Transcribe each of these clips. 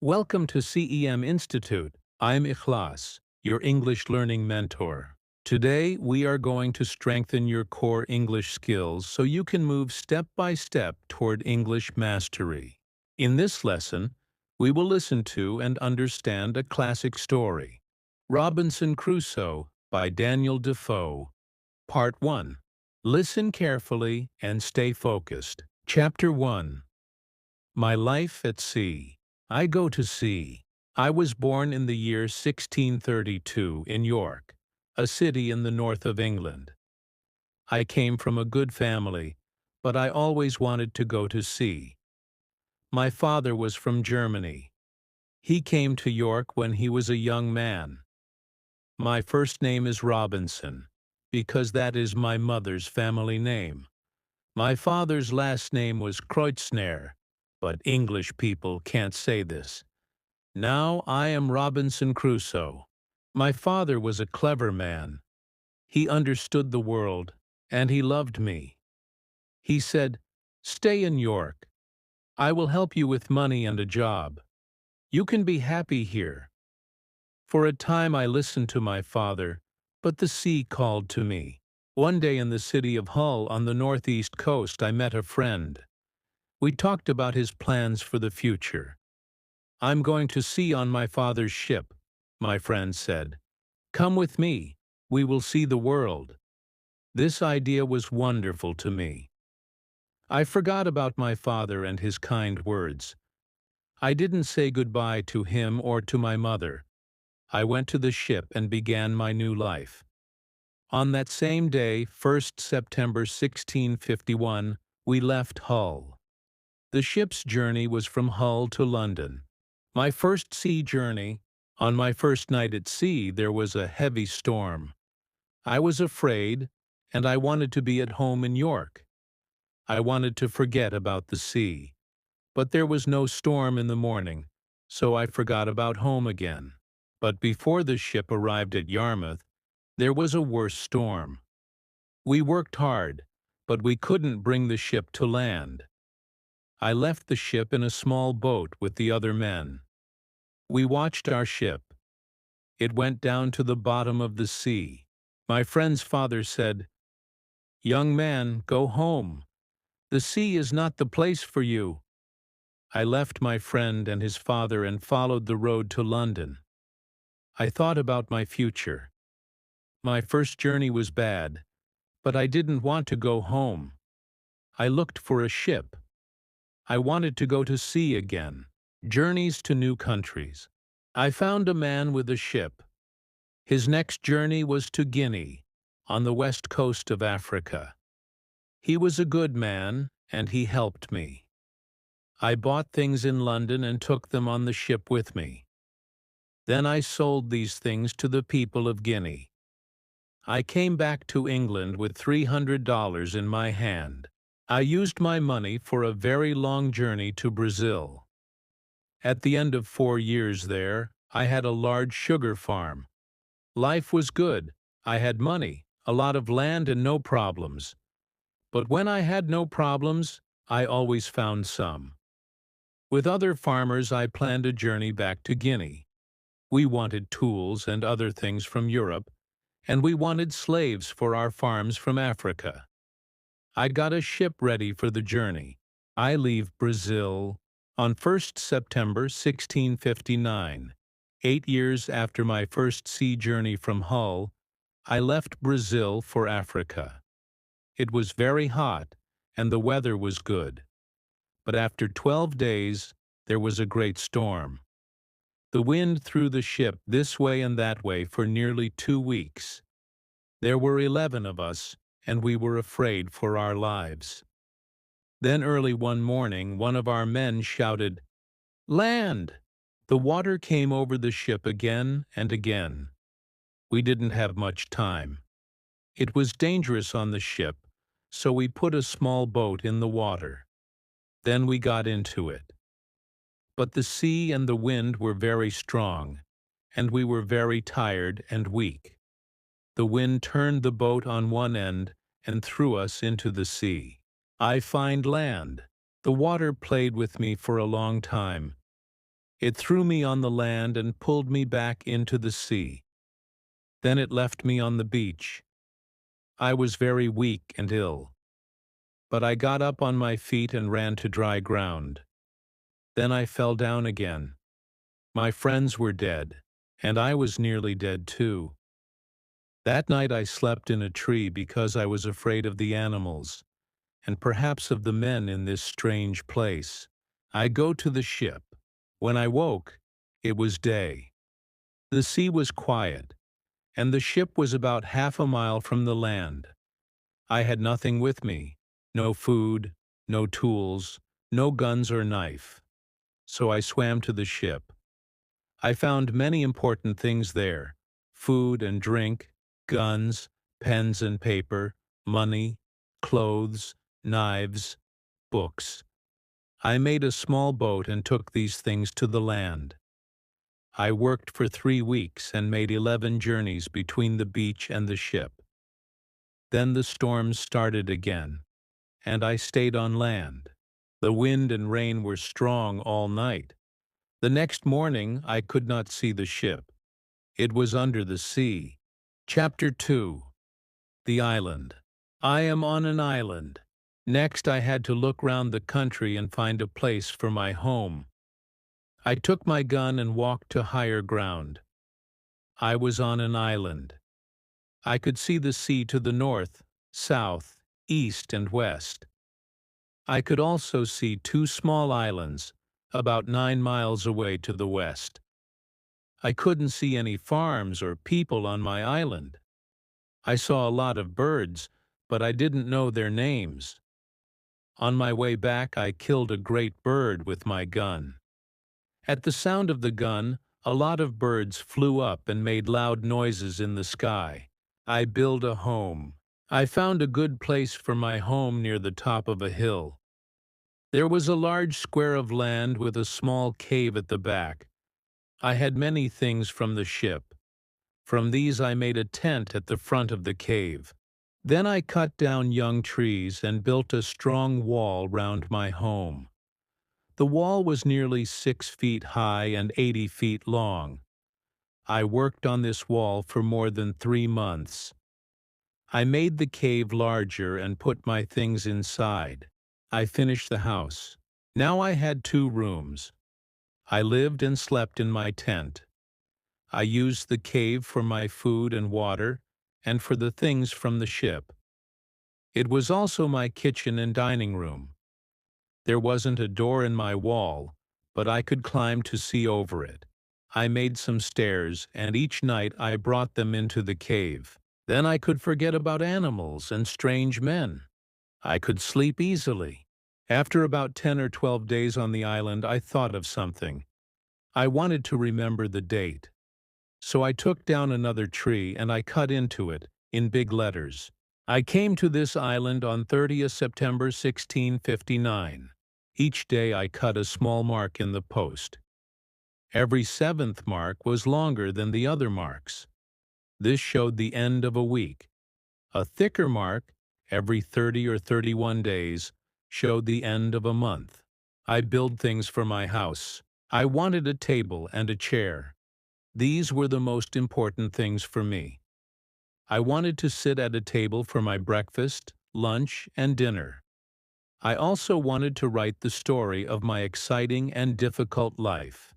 Welcome to CEM Institute. I'm Ikhlas, your English learning mentor. Today, we are going to strengthen your core English skills so you can move step by step toward English mastery. In this lesson, we will listen to and understand a classic story, Robinson Crusoe by Daniel Defoe. Part 1. Listen carefully and stay focused. Chapter 1. My life at sea. I go to sea. I was born in the year 1632 in York, a city in the north of England. I came from a good family, but I always wanted to go to sea. My father was from Germany. He came to York when he was a young man. My first name is Robinson, because that is my mother's family name. My father's last name was Kreuznach, but English people can't say this. Now I am Robinson Crusoe. My father was a clever man. He understood the world, and he loved me. He said, "Stay in York. I will help you with money and a job. You can be happy here." For a time I listened to my father, but the sea called to me. One day in the city of Hull on the northeast coast I met a friend. We talked about his plans for the future. "I'm going to sea on my father's ship," my friend said. "Come with me. We will see the world." This idea was wonderful to me. I forgot about my father and his kind words. I didn't say goodbye to him or to my mother. I went to the ship and began my new life. On that same day, 1st September 1651, we left Hull. The ship's journey was from Hull to London. My first sea journey. On my first night at sea, there was a heavy storm. I was afraid, and I wanted to be at home in York. I wanted to forget about the sea. But there was no storm in the morning, so I forgot about home again. But before the ship arrived at Yarmouth, there was a worse storm. We worked hard, but we couldn't bring the ship to land. I left the ship in a small boat with the other men. We watched our ship. It went down to the bottom of the sea. My friend's father said, "Young man, go home. The sea is not the place for you." I left my friend and his father and followed the road to London. I thought about my future. My first journey was bad, but I didn't want to go home. I looked for a ship. I wanted to go to sea again. Journeys to new countries. I found a man with a ship. His next journey was to Guinea, on the west coast of Africa. He was a good man, and he helped me. I bought things in London and took them on the ship with me. Then I sold these things to the people of Guinea. I came back to England with $300 in my hand. I used my money for a very long journey to Brazil. At the end of 4 years there, I had a large sugar farm. Life was good. I had money, a lot of land, and no problems. But when I had no problems, I always found some. With other farmers, I planned a journey back to Guinea. We wanted tools and other things from Europe, and we wanted slaves for our farms from Africa. I got a ship ready for the journey. I leave Brazil on 1st September 1659. 8 years after my first sea journey from Hull, I left Brazil for Africa. It was very hot, and the weather was good. But after 12 days, there was a great storm. The wind threw the ship this way and that way for nearly 2 weeks. There were 11 of us, and we were afraid for our lives. Then early one morning, one of our men shouted, "Land!" The water came over the ship again and again. We didn't have much time. It was dangerous on the ship, so we put a small boat in the water. Then we got into it. But the sea and the wind were very strong, and we were very tired and weak. The wind turned the boat on one end and threw us into the sea. I find land. The water played with me for a long time. It threw me on the land and pulled me back into the sea. Then it left me on the beach. I was very weak and ill. But I got up on my feet and ran to dry ground. Then I fell down again. My friends were dead, and I was nearly dead too. That night I slept in a tree because I was afraid of the animals, and perhaps of the men in this strange place. I go to the ship. When I woke, it was day. The sea was quiet, and the ship was about half a mile from the land. I had nothing with me, no food, no tools, no guns or knife. So I swam to the ship. I found many important things there: food and drink, guns, pens and paper, money, clothes, knives, books. I made a small boat and took these things to the land. I worked for 3 weeks and made 11 journeys between the beach and the ship. Then the storms started again, and I stayed on land. The wind and rain were strong all night. The next morning I could not see the ship. It was under the sea. Chapter 2. The Island. I am on an island. Next I had to look round the country and find a place for my home. I took my gun and walked to higher ground. I was on an island. I could see the sea to the north, south, east, and west. I could also see 2 small islands, about 9 miles away to the west. I couldn't see any farms or people on my island. I saw a lot of birds, but I didn't know their names. On my way back, I killed a great bird with my gun. At the sound of the gun, a lot of birds flew up and made loud noises in the sky. I built a home. I found a good place for my home near the top of a hill. There was a large square of land with a small cave at the back. I had many things from the ship. From these I made a tent at the front of the cave. Then I cut down young trees and built a strong wall round my home. The wall was nearly 6 feet high and 80 feet long. I worked on this wall for more than 3 months. I made the cave larger and put my things inside. I finished the house. Now I had 2 rooms. I lived and slept in my tent. I used the cave for my food and water, and for the things from the ship. It was also my kitchen and dining room. There wasn't a door in my wall, but I could climb to see over it. I made some stairs, and each night I brought them into the cave. Then I could forget about animals and strange men. I could sleep easily. After about 10 or 12 days on the island, I thought of something. I wanted to remember the date. So I took down another tree and I cut into it, in big letters. I came to this island on 30th September 1659. Each day I cut a small mark in the post. Every 7th mark was longer than the other marks. This showed the end of a week. A thicker mark, every 30 or 31 days, showed the end of a month. I built things for my house. I wanted a table and a chair. These were the most important things for me. I wanted to sit at a table for my breakfast, lunch, and dinner. I also wanted to write the story of my exciting and difficult life.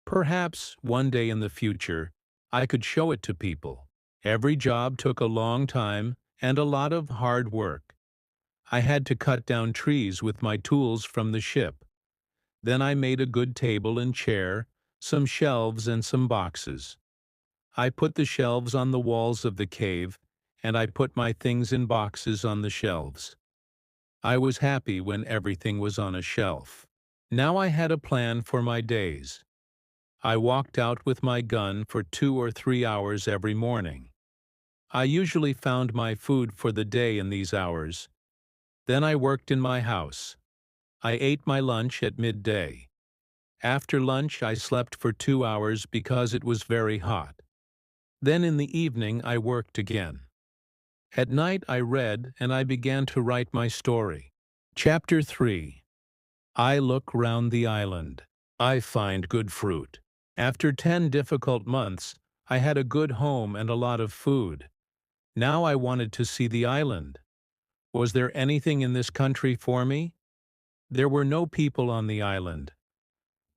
Perhaps, one day in the future, I could show it to people. Every job took a long time and a lot of hard work. I had to cut down trees with my tools from the ship. Then I made a good table and chair, some shelves and some boxes. I put the shelves on the walls of the cave, and I put my things in boxes on the shelves. I was happy when everything was on a shelf. Now I had a plan for my days. I walked out with my gun for 2 or 3 hours every morning. I usually found my food for the day in these hours. Then I worked in my house. I ate my lunch at midday. After lunch I slept for 2 hours because it was very hot. Then in the evening I worked again. At night I read and I began to write my story. Chapter 3. I look round the island. I find good fruit. After 10 difficult months, I had a good home and a lot of food. Now I wanted to see the island. Was there anything in this country for me? There were no people on the island,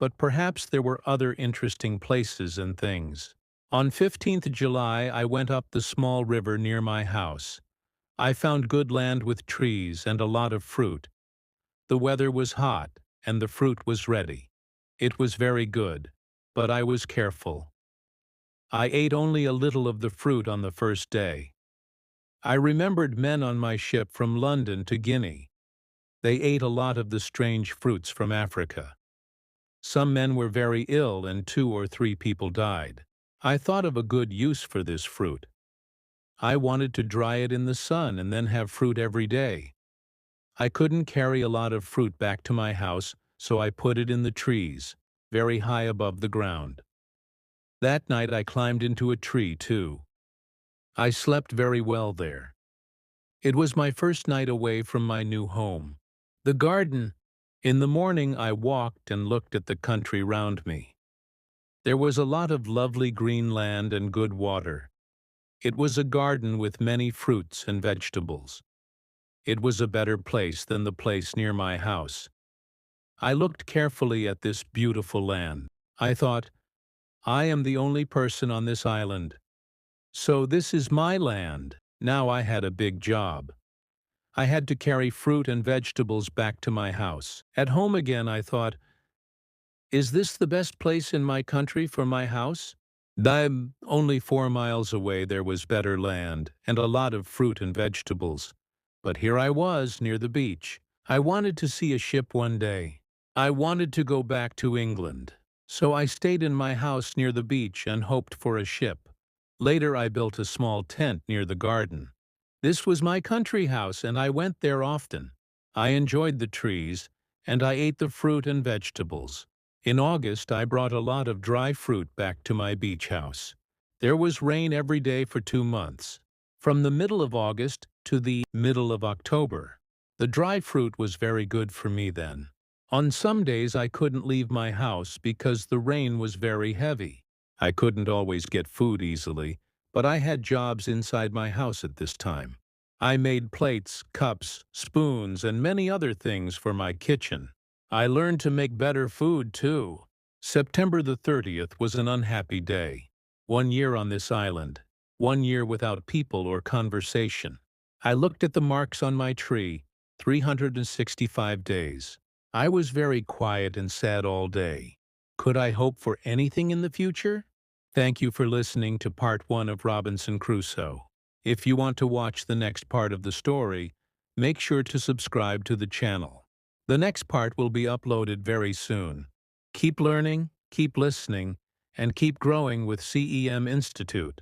but perhaps there were other interesting places and things. On 15th July, I went up the small river near my house. I found good land with trees and a lot of fruit. The weather was hot, and the fruit was ready. It was very good, but I was careful. I ate only a little of the fruit on the first day. I remembered men on my ship from London to Guinea. They ate a lot of the strange fruits from Africa. Some men were very ill and 2 or 3 people died. I thought of a good use for this fruit. I wanted to dry it in the sun and then have fruit every day. I couldn't carry a lot of fruit back to my house, so I put it in the trees, very high above the ground. That night I climbed into a tree too. I slept very well there. It was my first night away from my new home. The garden. In the morning I walked and looked at the country round me. There was a lot of lovely green land and good water. It was a garden with many fruits and vegetables. It was a better place than the place near my house. I looked carefully at this beautiful land. I thought, I am the only person on this island. So this is my land. Now I had a big job. I had to carry fruit and vegetables back to my house. At home again, I thought, is this the best place in my country for my house? Only 4 miles away there was better land and a lot of fruit and vegetables. But here I was, near the beach. I wanted to see a ship one day. I wanted to go back to England. So I stayed in my house near the beach and hoped for a ship. Later I built a small tent near the garden. This was my country house and I went there often. I enjoyed the trees and I ate the fruit and vegetables. In August I brought a lot of dry fruit back to my beach house. There was rain every day for 2 months. From the middle of August to the middle of October. The dry fruit was very good for me then. On some days I couldn't leave my house because the rain was very heavy. I couldn't always get food easily, but I had jobs inside my house at this time. I made plates, cups, spoons, and many other things for my kitchen. I learned to make better food too. September the 30th was an unhappy day. 1 year on this island. 1 year without people or conversation. I looked at the marks on my tree, 365 days. I was very quiet and sad all day. Could I hope for anything in the future? Thank you for listening to part 1 of Robinson Crusoe. If you want to watch the next part of the story, make sure to subscribe to the channel. The next part will be uploaded very soon. Keep learning, keep listening, and keep growing with CEM Institute.